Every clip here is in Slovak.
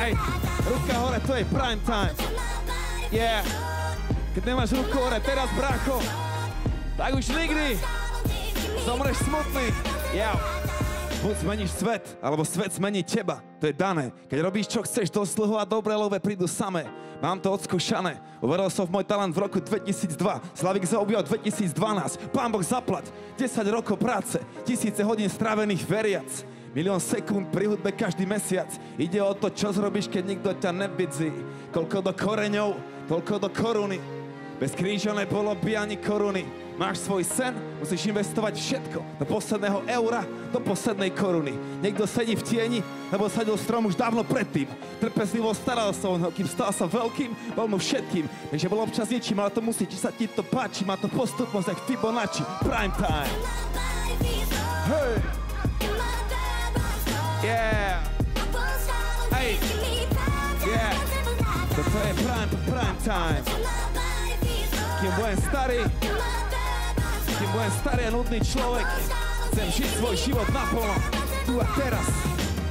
Hej, ruka hore, to je prime time. Yeah. Keď nemáš ruku hore, teraz brácho, tak už nikdy zomreš smutný. Yeah. Buď zmeníš svet, alebo svet zmení teba. To je dané. Keď robíš, čo chceš, dosť dlho a dobré love prídu samé. Mám to odskúšané. Uveril som v môj talent v roku 2002. Slavik zaobjal 2012. Pán Boh zaplať. 10 rokov práce. Tisíce hodín strávených veriac. Milión sekúnd pri hudbe každý mesiac. Ide o to, čo zrobíš, keď nikto ťa nevidzí. Koľko do koreňov, toľko do koruny. Bez kríža nebolo by ani koruny. Máš svoj sen, musíš investovať všetko. Do posledného eura, do poslednej koruny. Niekto sedí v tieni, lebo sadil strom už dávno predtým. Trpezlivo staral sa o neho, kým stal sa veľkým, bol mu všetkým. Takže bol občas niečím, ale to musí, či sa ti to páči. Má to postupnosť, jak Fibonacci. Prime time. Hej. Yeah. Hej. Yeah. Toto je prime time. Kým budem starý a nudný človek, chcem žiť svoj život naplno, tu a teraz.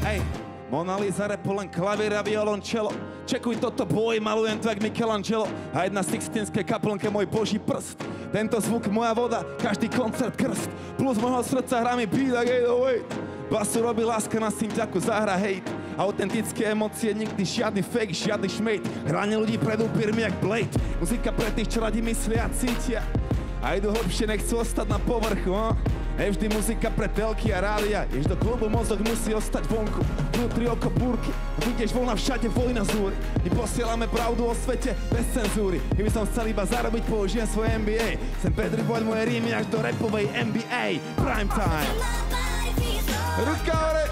Hej, Mona Lisa, repo, len klavír a violončelo. Čekuj toto boj, malujem to jak Michelangelo. A jedna sixtínskej kaplnke môj boží prst. Tento zvuk moja voda, každý koncert krst. Plus môjho srdca hrá mi beat like 808. Basu robí láska na synťaku, zahra hejt. Autentické emócie, nikdy žiadny fake, žiadny šmejt. Hranie ľudí pred upírmi jak Blade. Muzika pre tých, čo radi myslia a cítia. A idú hlbšie, nechcú ostať na povrchu, Nevždy muzika pre telky a rádia. Jež do klubu mozog musí ostať vonku. Vnútri oko búrky, budeš voľna všade, vojna zúri. My posielame pravdu o svete bez cenzúry. Keby som chcel iba zarobiť, použijem svoje MBA. Chcem predrybovať moje rímy až do rapovej NBA. Prime time. Ruka hore.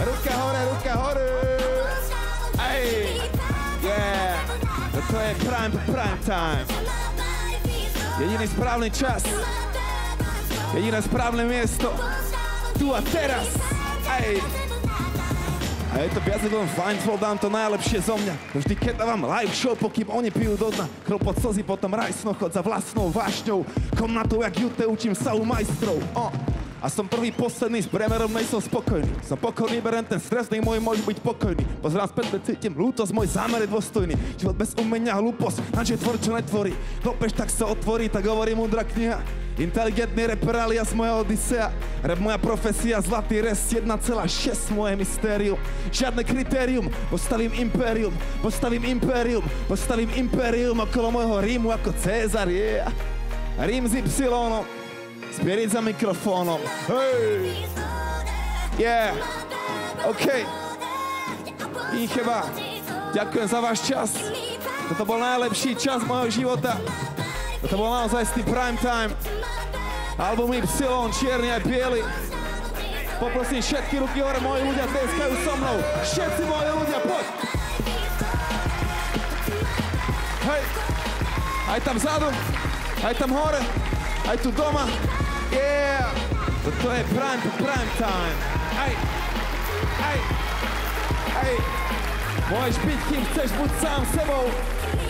Ruka hore, ruka hore. Ej. Yeah. Toto je prime time. Jediný správny čas. Jediné správne miesto. Tu a teraz. Ej. A je to viac ako Feinfold, dám to najlepšie zo mňa. Vždy keď dávam live show, pokým oni pijú do dna. Kropot slzy, potom rajsnochod za vlastnou vášňou. Komnatou jak Jute, učím sa u majstrov. A som prvý, posledný, s priemerom nejsom spokojný. Som pokojný, berem ten stres, nech môj môže byť pokojný. Pozerám späť, cítim lútosť, môj zámer je dôstojný. Život bez umenia, hlúposť, nač je tvor, čo netvorí. Klopeš, tak sa otvorí, tak hovorí múdra kniha. Inteligentný reper alias moja Odisea. Rap moja profesia, zlatý rest, 1,6 moje mystérium. Žiadne kritérium, postavím impérium. Postavím impérium, postavím impérium okolo môjho Rímu ako Cézar, yeah. Rím s Y. Spirit za mikrofónom. Hej! Yeah! OK. Incheba, ďakujem za váš čas. Toto bol najlepší čas môjho života. Toto bol naozaj stý prime time. Album Y, čierny aj biely. Poprosím všetky ruky hore, moji ľudia tleskajú so mnou. Všetci moji ľudia, poď! Hej! Aj tam vzadu, aj tam hore, aj tu doma. Yeah! Toto je prime time. Hej! Hej! Hej! Môžeš byť, kým chceš, buď sám sebou.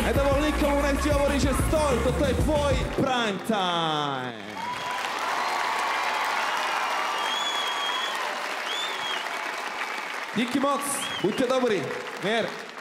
Nedovol nikomu, nech ti hovorí, že stoj. Toto je tvoj prime time. Díky moc, buďte dobrí. Mier.